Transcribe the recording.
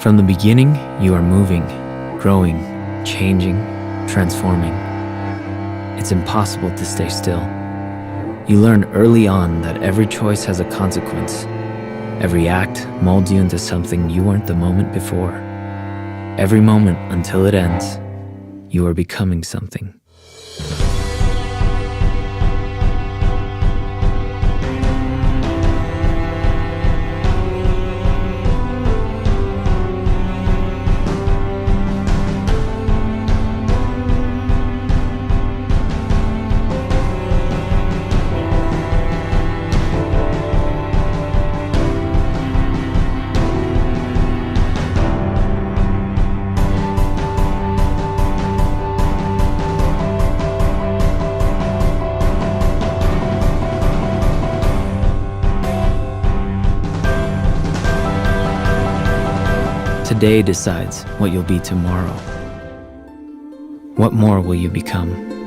From the beginning, you are moving, growing, changing, transforming. It's impossible to stay still. You learn early on that every choice has a consequence. Every act molds you into something you weren't the moment before. Every moment until it ends, you are becoming something. Today decides what you'll be tomorrow. What more will you become?